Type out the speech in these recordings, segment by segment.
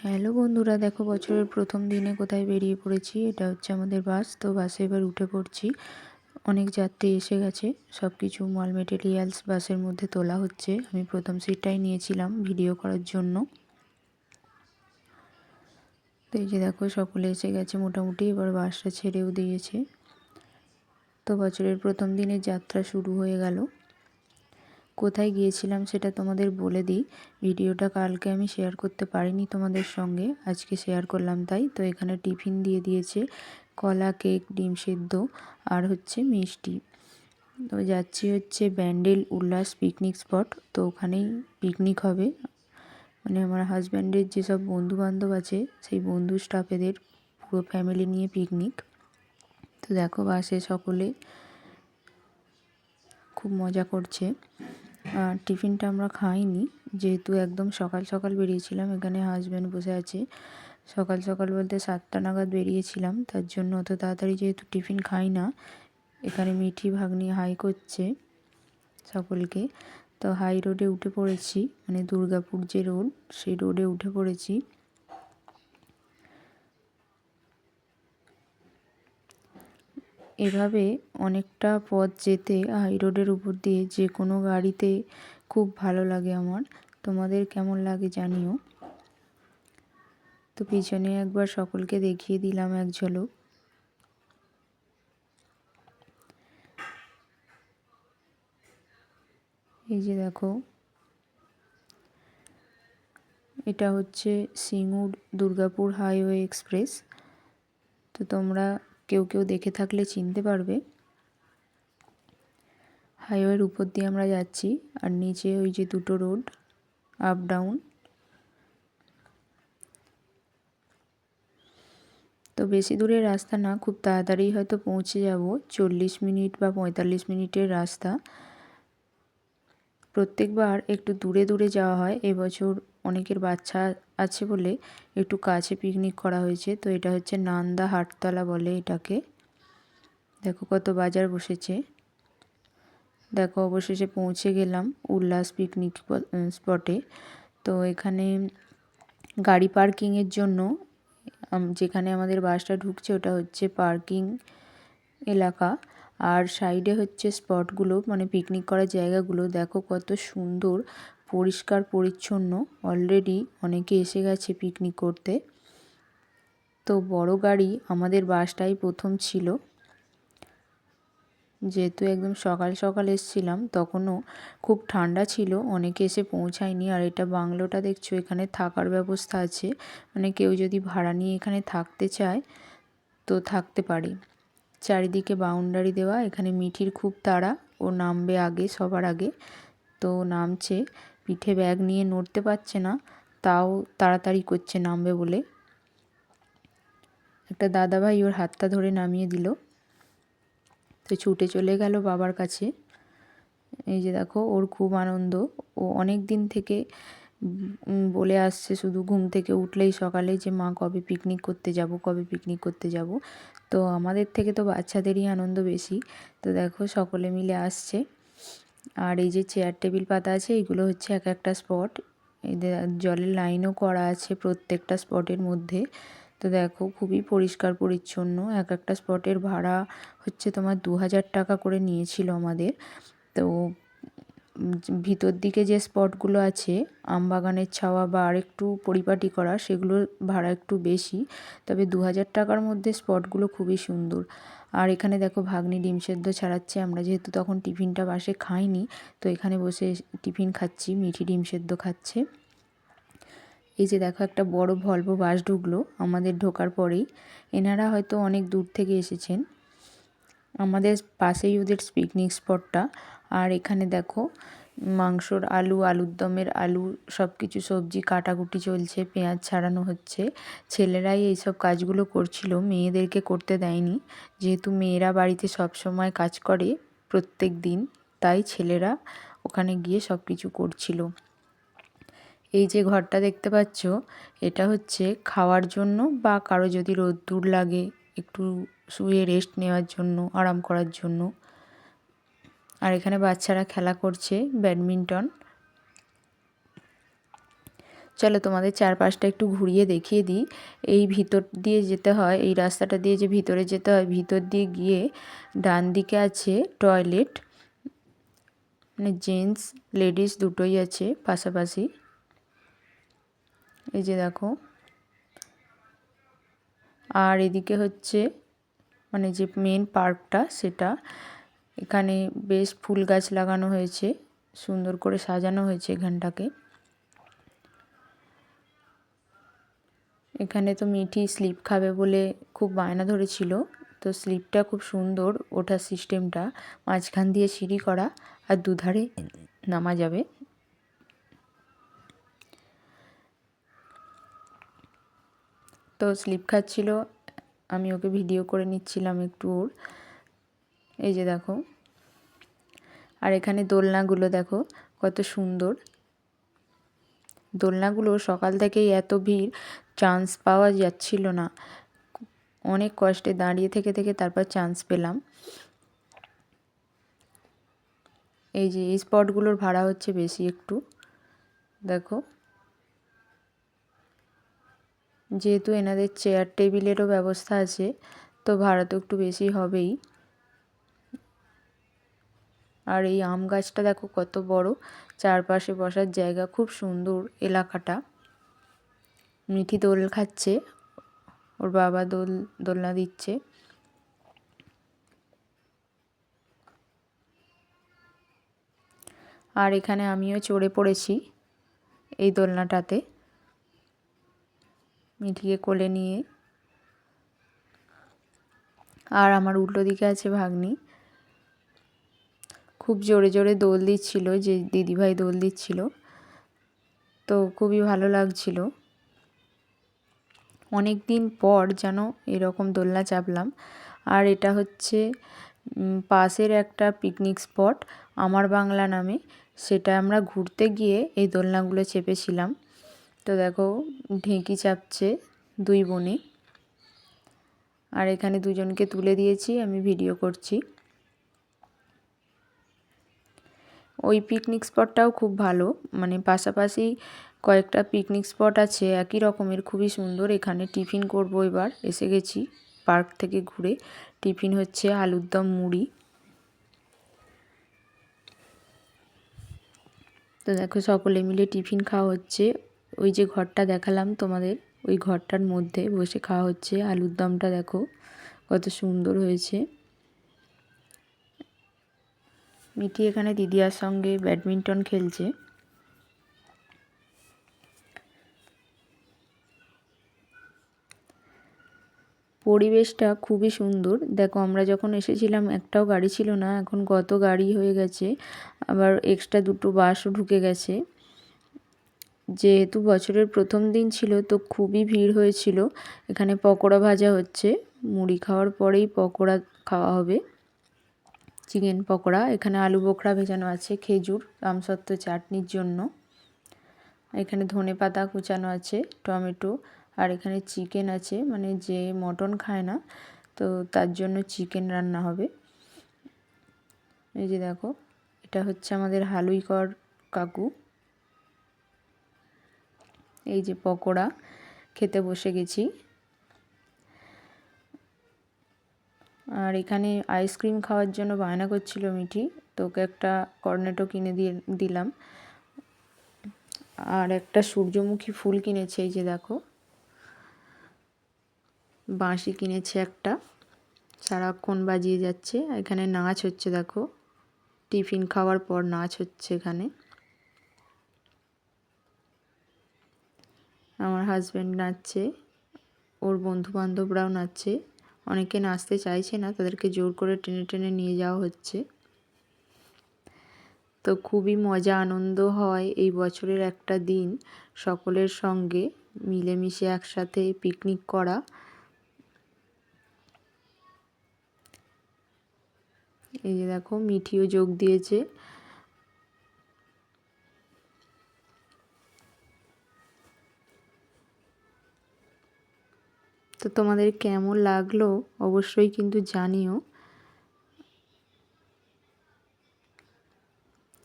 Hello বন্ধুরা, দেখো বছরের প্রথম দিনে কোথায় বেরিয়ে পড়েছি। এটা হচ্ছে আমাদের বাস। তো বাসে এবার উঠে পড়ছি। অনেক যাত্রী এসে গেছে, সব কিছু মাল মেটেরিয়ালস বাসের মধ্যে তোলা হচ্ছে। আমি প্রথম সিটটাই নিয়েছিলাম ভিডিও করার জন্য। তো এই যে দেখো সকলে এসে গেছে মোটামুটি, এবার বাসটা ছেড়েও দিয়েছে। তো বছরের প্রথম দিনের যাত্রা শুরু হয়ে গেল। কোথায় গিয়েছিলাম সেটা তোমাদের বলে দিই। ভিডিওটা কালকে আমি শেয়ার করতে পারিনি তোমাদের সঙ্গে, আজকে শেয়ার করলাম তাই। তো এখানে টিফিন দিয়ে দিয়েছে, কলা, কেক, ডিম সেদ্ধ আর হচ্ছে মিষ্টি। তো যাচ্ছি হচ্ছে ব্যান্ডেল উল্লাস পিকনিক স্পট। তো ওখানেই পিকনিক হবে, মানে আমার হাজব্যান্ডের যেসব বন্ধু বান্ধব আছে সেই বন্ধু স্টাফেদের পুরো ফ্যামিলি নিয়ে পিকনিক। তো দেখো বাসে সকলে খুব মজা করছে। আর টিফিনটা আমরা খাইনি, যেহেতু একদম সকাল সকাল বেরিয়েছিলাম। এখানে হাজব্যান্ড বসে আছে। সকাল সকাল বলতে 7টা নাগাদ বেরিয়েছিলাম, তার জন্য অত তাড়াতাড়ি যেহেতু টিফিন খাই না। এখানে মিঠি ভাগ্নি হাই করছে সকলকে। তো হাই রোডে উঠে পড়েছি, মানে দুর্গাপুর যে রোড সেই রোডে উঠে পড়েছি। এভাবে অনেকটা পথ যেতে হাই রোডের উপর দিয়ে যে কোনো গাড়িতে খুব ভালো লাগে আমার। তোমাদের কেমন লাগে জানিও। তো পিছনে একবার সকলকে দেখিয়ে দিলাম এক ঝলক। এই যে দেখো, এটা হচ্ছে সিঙ্গুর দুর্গাপুর হাইওয়ে এক্সপ্রেস। তো তোমরা কেউ কেউ দেখে থাকলে চিনতে পারবে। হাইওয়ের উপর দিয়ে আমরা যাচ্ছি, আর নিচে ওই যে দুটো রোড আপ ডাউন। তো বেশি দূরের রাস্তা না, খুব তাড়াতাড়ি হয়তো পৌঁছে যাব। 40 মিনিট বা 45 মিনিটের রাস্তা। প্রত্যেকবার একটু দূরে দূরে যাওয়া হয়, এবছর অনেকের বাচ্চা আছে বলে একটু কাছে পিকনিক করা হয়েছে। তো এটা হচ্ছে নান্দা হাটতলা বলে এটাকে। দেখো কত বাজার বসেছে। দেখো অবশেষে পৌঁছে গেলাম উল্লাস পিকনিক স্পটে। তো এখানে গাড়ি পার্কিংয়ের জন্য যেখানে আমাদের বাসটা ঢুকছে ওটা হচ্ছে পার্কিং এলাকা। আর সাইডে হচ্ছে স্পটগুলো, মানে পিকনিক করার জায়গাগুলো। দেখো কত সুন্দর, পরিষ্কার পরিচ্ছন্ন। অলরেডি অনেকে এসে গেছে পিকনিক করতে। তো বড় গাড়ি আমাদের বাসটাই প্রথম ছিল, যেহেতু একদম সকাল সকাল এসেছিলাম তখনও খুব ঠান্ডা ছিল, অনেকে এসে পৌঁছায়নি। আর এটা বাংলোটা দেখছো, এখানে থাকার ব্যবস্থা আছে, মানে কেউ যদি ভাড়া নিয়ে এখানে থাকতে চায় তো থাকতে পারে। চারিদিকে বাউন্ডারি দেওয়া। এখানে মিঠির খুব তাড়া, ও নামবে আগে, সবার আগে। তো নামছে, পিঠে ব্যাগ নিয়ে নড়তে পারছে না, তাও তাড়াতাড়ি করছে নামবে বলে। একটা দাদাভাই ওর হাতটা ধরে নামিয়ে দিল। তো ছুটে চলে গেল বাবার কাছে। এই যে দেখো, ওর খুব আনন্দ। ও অনেক দিন থেকে বলে আসছে, শুধু ঘুম থেকে উঠলেই সকালে, যে মা কবে পিকনিক করতে যাব, কবে পিকনিক করতে যাব। তো আমাদের থেকে তো বাচ্চাদেরই আনন্দ বেশি। তো দেখো সকলে মিলে আসছে। আর এই যে চেয়ার টেবিল পাতা আছে, এগুলো হচ্ছে এক একটা স্পট। এদের জলের লাইনও করা আছে প্রত্যেকটা স্পটের মধ্যে। তো দেখো খুবই পরিষ্কার পরিচ্ছন্ন। এক একটা স্পটের ভাড়া হচ্ছে তোমার 2000 টাকা করে নিয়েছিল আমাদের। তো ভিতর দিকে যে স্পটগুলো আছে, আমবাগানের ছাওয়া বা আরেকটু পরিপাটি করা, সেগুলোর ভাড়া একটু বেশি। তবে 2000 টাকার মধ্যে স্পটগুলো খুবই সুন্দর। আর এখানে দেখো ভাগ্নি ডিম সেদ্ধ ছাড়াচ্ছে। আমরা যেহেতু তখন টিফিনটা বাসে খাইনি, তো এখানে বসে টিফিন খাচ্ছি, মিঠি ডিম সেদ্ধ খাচ্ছে। এই যে দেখো একটা বড় ভলভো বাস ঢুকলো আমাদের ঢোকার পরেই। এনারা হয়তো অনেক দূর থেকে এসেছেন। আমাদের পাশেই ওদের পিকনিক স্পটটা। আর এখানে দেখো মাংসর আলু, আলুর দমের আলু, সব কিছু সবজি কাটাকুটি চলছে, পেঁয়াজ ছাড়ানো হচ্ছে। ছেলেরাই এইসব কাজগুলো করছিল, মেয়েদেরকে করতে দেয়নি। যেহেতু মেয়েরা বাড়িতে সব সময় কাজ করে প্রত্যেক দিন, তাই ছেলেরা ওখানে গিয়ে সব কিছু করছিল। এই যে ঘরটা দেখতে পাচ্ছ, এটা হচ্ছে খাওয়ার জন্য বা কারো যদি রোদ্দুর লাগে একটু শুয়ে রেস্ট নেওয়ার জন্য, আরাম করার জন্য। আর এখানে বাচ্চারা খেলা করছে ব্যাডমিন্টন। চলো তোমাদের চারপাশটা একটু ঘুরিয়ে দেখিয়ে দিই। এই ভিতর দিয়ে যেতে হয়, এই রাস্তাটা দিয়ে যে ভিতরে যেতে হয়, ভিতর দিয়ে গিয়ে ডান দিকে আছে টয়লেট, মানে জেন্টস লেডিস দুটোই আছে পাশাপাশি। এই যে দেখো, আর এদিকে হচ্ছে মানে যে মেন পার্কটা সেটা। এখানে বেশ ফুল গাছ লাগানো হয়েছে, সুন্দর করে সাজানো হয়েছে এখানটাকে। এখানে তো মিঠি স্লিপ খাবে বলে খুব বায়না ধরেছিল, তো স্লিপটা খুব সুন্দর, ওঠার সিস্টেমটা মাঝখান দিয়ে সিঁড়ি করা আর দুধারে নামা যাবে। তো স্লিপ খাচ্ছিল, আমি ওকে ভিডিও করে নিচ্ছিলাম একটু ওর। এই যে দেখো, আর এখানে দোলনাগুলো দেখো কত সুন্দর। দোলনাগুলো সকাল থেকেই এত ভিড়, চান্স পাওয়া যাচ্ছিল না, অনেক কষ্টে দাঁড়িয়ে থেকে থেকে তারপর চান্স পেলাম। এই যে এই স্পটগুলোর ভাড়া হচ্ছে বেশি একটু, দেখো যেহেতু এনাদের চেয়ার টেবিলেরও ব্যবস্থা আছে, তো ভাড়া তো একটু বেশি হবেই। আর এই আম গাছটা দেখো কত বড়, চারপাশে বসার জায়গা, খুব সুন্দর এলাকাটা। মিঠি দোল খাচ্ছে, ওর বাবা দোলনা দিচ্ছে। আর এখানে আমিও চড়ে পড়েছি এই দোলনাটাতে, মিঠিকে কোলে নিয়ে। আর আমার উল্টো দিকে আছে ভাগ্নি, খুব জোরে জোরে দোল দিচ্ছিল, যে দিদিভাই দোল দিচ্ছিল, তো খুবই ভালো লাগছিল। অনেক দিন পর যেন এরকম দোলনা চাপলাম। আর এটা হচ্ছে পাশের একটা পিকনিক স্পট আমার বাংলা নামে, সেটা আমরা ঘুরতে গিয়ে এই দোলনাগুলো চেপেছিলাম। তো দেখো ঢেঁকি চাপছে দুই বোনে, আর এখানে দুজনকে তুলে দিয়েছি, আমি ভিডিও করছি। ওই পিকনিক স্পটটাও খুব ভালো, মানে পাশাপাশি কয়েকটা পিকনিক স্পট আছে একই রকমের, খুবই সুন্দর। এখানে টিফিন করব, এবার এসে গেছি পার্ক থেকে ঘুরে। টিফিন হচ্ছে আলুর দম মুড়ি। তো দেখো সকলে মিলে টিফিন খাওয়া হচ্ছে। ওই যে ঘরটা দেখালাম তোমাদের, ওই ঘরটার মধ্যে বসে খাওয়া হচ্ছে। আলুর দমটা দেখো কত সুন্দর হয়েছে। মিঠি এখানে দিদিয়ার সঙ্গে ব্যাডমিন্টন খেলছে। পরিবেশটা খুবই সুন্দর। দেখো আমরা যখন এসেছিলাম একটাও গাড়ি ছিল না, এখন কত গাড়ি হয়ে গেছে, আবার এক্সট্রা দুটো বাসও ঢুকে গেছে। যেহেতু বছরের প্রথম দিন ছিল তো খুবই ভিড় হয়েছিল। এখানে পকোড়া ভাজা হচ্ছে, মুড়ি খাওয়ার পরেই পকোড়া খাওয়া হবে, চিকেন পকোড়া। এখানে আলু বোখরা ভেজানো আছে, খেজুর আমসত্ত্ব চাটনির জন্য। এখানে ধনেপাতা কুচানো আছে, টমেটো, আর এখানে চিকেন আছে, মানে যে মটন খায় না তো তার জন্য চিকেন রান্না হবে। এই যে দেখো, এটা হচ্ছে আমাদের হালুইকর কাকু। এই যে পকোড়া খেতে বসে গেছি। আর এখানে আইসক্রিম খাওয়ার জন্য বায়না করছিল মিঠি, তো ওকে একটা কর্নেটো কিনে দিলাম। আর একটা সূর্যমুখী ফুল কিনেছে, এই যে দেখো, বাঁশি কিনেছে একটা, সারাক্ষণ বাজিয়ে যাচ্ছে। এখানে নাচ হচ্ছে দেখো, টিফিন খাওয়ার পর নাচ হচ্ছে এখানে। আমার হাজব্যান্ড নাচছে, ওর বন্ধু বান্ধবরাও নাচছে। অনেকে নাচতে চাইছে না, তাদেরকে জোর করে টেনে টেনে নিয়ে যাওয়া হচ্ছে। তো খুবই মজা আনন্দ হয় এই বছরের একটা দিন সকলের সঙ্গে মিলেমিশে একসাথে পিকনিক করা। এই যে দেখো মিঠিও যোগ দিয়েছে। তো তোমাদের কেমন লাগলো অবশ্যই কিন্তু জানিও।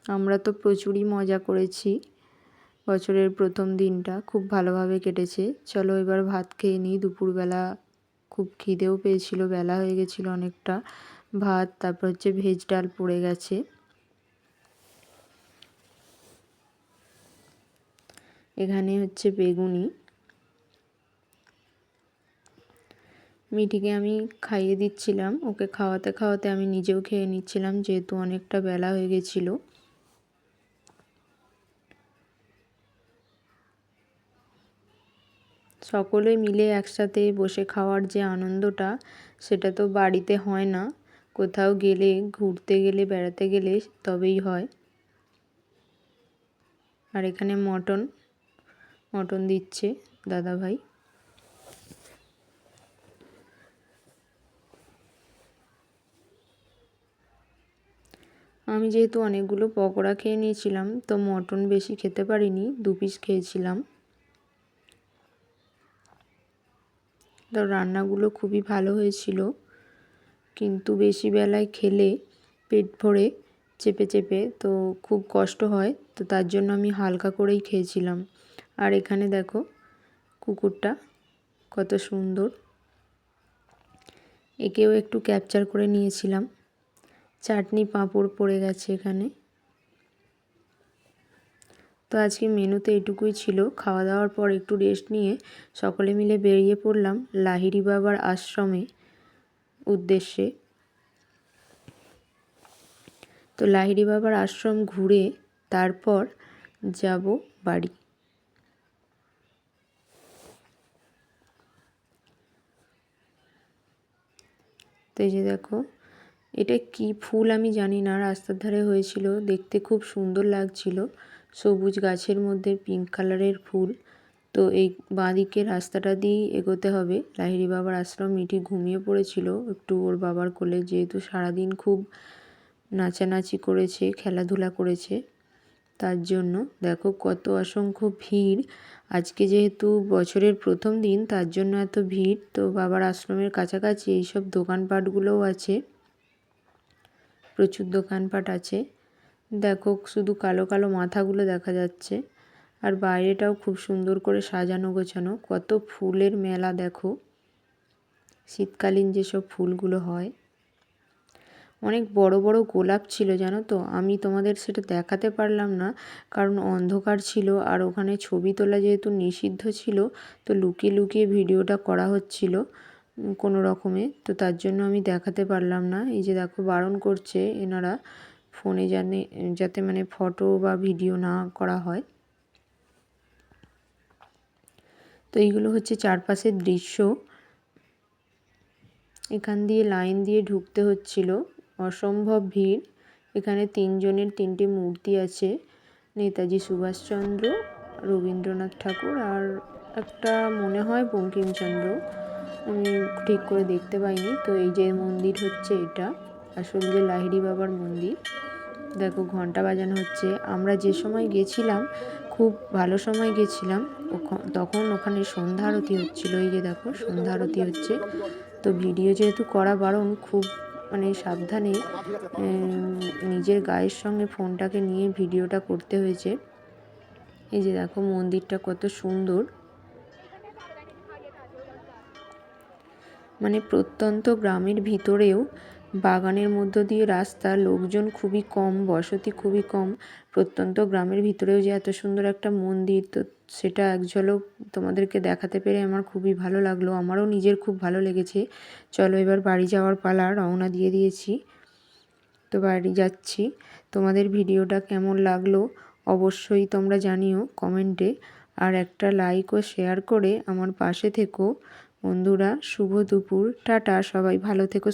আমরা তো প্রচুরই মজা করেছি। বছরের প্রথম দিনটা খুব ভালোভাবে কেটেছে। চলো এবার ভাত খেয়ে নিই। দুপুরবেলা খুব খিদেও পেয়েছিল, বেলা হয়ে গেছিলো অনেকটা। ভাত, তারপর হচ্ছে ভেজ ডাল পড়ে গেছে। এখানে হচ্ছে বেগুনি। মিঠিকে আমি খাইয়ে দিচ্ছিলাম, ওকে খাওয়াতে খাওয়াতে আমি নিজেও খেয়ে নিচ্ছিলাম, যেহেতু অনেকটা বেলা হয়ে গেছিলো। সকলে মিলে একসাথে বসে খাওয়ার যে আনন্দটা, সেটা তো বাড়িতে হয় না, কোথাও গেলে, ঘুরতে গেলে, বেড়াতে গেলে তবেই হয়। আর এখানে মটন দিচ্ছে দাদাভাই। আমি যেহেতু অনেকগুলো পকোড়া খেয়ে নিয়েছিলাম, তো মটন বেশি খেতে পারিনি, 2 পিস খেয়েছিলাম। তো রান্নাগুলো খুবই ভালো হয়েছিল, কিন্তু বেশি বেলায় খেলে পেট ভরে চেপে চেপে তো খুব কষ্ট হয়, তো তার জন্য আমি হালকা করেই খেয়েছিলাম। আর এখানে দেখো কুকুরটা কত সুন্দর, একেও একটু ক্যাপচার করে নিয়েছিলাম। চাটনি পাঁপড় পড়ে গেছে এখানে। তো আজকে মেনুতে এটুকুই ছিল। খাওয়া দাওয়ার পর একটু রেস্ট নিয়ে সকলে মিলে বেরিয়ে পড়লাম লাহিড়ী বাবার আশ্রমে উদ্দেশ্যে। তো লাহিড়ী বাবার আশ্রম ঘুরে তারপর যাব বাড়ি। তো এই যে দেখো, এটা কি ফুল আমি জানি না, রাস্তার ধারে হয়েছিল, দেখতে খুব সুন্দর লাগছিল। সবুজ গাছের মধ্যে পিঙ্ক কালারের ফুল। তো এই বাঁদিকে রাস্তাটা দিয়েই এগোতে হবে লাহিড়ী বাবার আশ্রম। মিঠি ঘুমিয়ে পড়েছিল একটু ওর বাবার কোলে, যেহেতু সারাদিন খুব নাচানাচি করেছে, খেলাধুলা করেছে, তার জন্য। দেখো কত অসংখ্য ভিড়। আজকে যেহেতু বছরের প্রথম দিন, তার জন্য এত ভিড়। তো বাবার আশ্রমের কাছাকাছি এইসব দোকানপাটগুলোও আছে, প্রচুর দোকানপাট আছে। দেখো শুধু কালো কালো মাথাগুলো দেখা যাচ্ছে। আর বাইরেটাও খুব সুন্দর করে সাজানো গোছানো, কত ফুলের মেলা দেখো, শীতকালীন যেসব ফুলগুলো হয়। অনেক বড় বড় গোলাপ ছিল জানো তো, আমি তোমাদের সেটা দেখাতে পারলাম না, কারণ অন্ধকার ছিল, আর ওখানে ছবি তোলা যেহেতু নিষিদ্ধ ছিল, তো লুকিয়ে লুকিয়ে ভিডিওটা করা হচ্ছিল কোনো রকমে, তো তার জন্য আমি দেখাতে পারলাম না। এই যে দেখো বারণ করছে এনারা ফোনে যাতে মানে ফটো বা ভিডিও না করা হয়। তো এইগুলো হচ্ছে চারপাশের দৃশ্য। এখান দিয়ে লাইন দিয়ে ঢুকতে হচ্ছিল, অসম্ভব ভিড়। এখানে 3 জনের 3টি মূর্তি আছে, নেতাজি সুভাষচন্দ্র, রবীন্দ্রনাথ ঠাকুর, আর একটা মনে হয় বঙ্কিমচন্দ্র, আমি ঠিক করে দেখতে পাইনি। তো এই যে মন্দির হচ্ছে এটা আসল যে লাহিড়ী বাবার মন্দির। দেখো ঘন্টা বাজানো হচ্ছে। আমরা যে সময় গেছিলাম খুব ভালো সময় গেছিলাম, তখন ওখানে সন্ধ্যা আরতি হচ্ছিলো। এই যে দেখো সন্ধ্যা আরতি হচ্ছে। তো ভিডিও যেহেতু করা বারণ, খুব মানে সাবধানে নিজের গায়ের সঙ্গে ফোনটাকে নিয়ে ভিডিওটা করতে হয়েছে। এই যে দেখো মন্দিরটা কত সুন্দর, মানে প্রত্যন্ত গ্রামের ভিতরেও বাগানের মধ্য দিয়ে রাস্তা, লোকজন খুবই কম, বসতি খুবই কম। প্রত্যন্ত গ্রামের ভিতরেও যে এত সুন্দর একটা মন্দির, তো সেটা এক ঝলক তোমাদেরকে দেখাতে পেরে আমার খুবই ভালো লাগলো, আমারও নিজের খুব ভালো লেগেছে। চলো এবার বাড়ি যাওয়ার পালা, রওনা দিয়ে দিয়েছি, তো বাড়ি যাচ্ছি। তোমাদের ভিডিওটা কেমন লাগলো অবশ্যই তোমরা জানিও কমেন্টে, আর একটা লাইক ও শেয়ার করে আমার পাশে থেকো বন্ধুরা। শুভ দুপুর, টাটা, সবাই ভালো থেকো।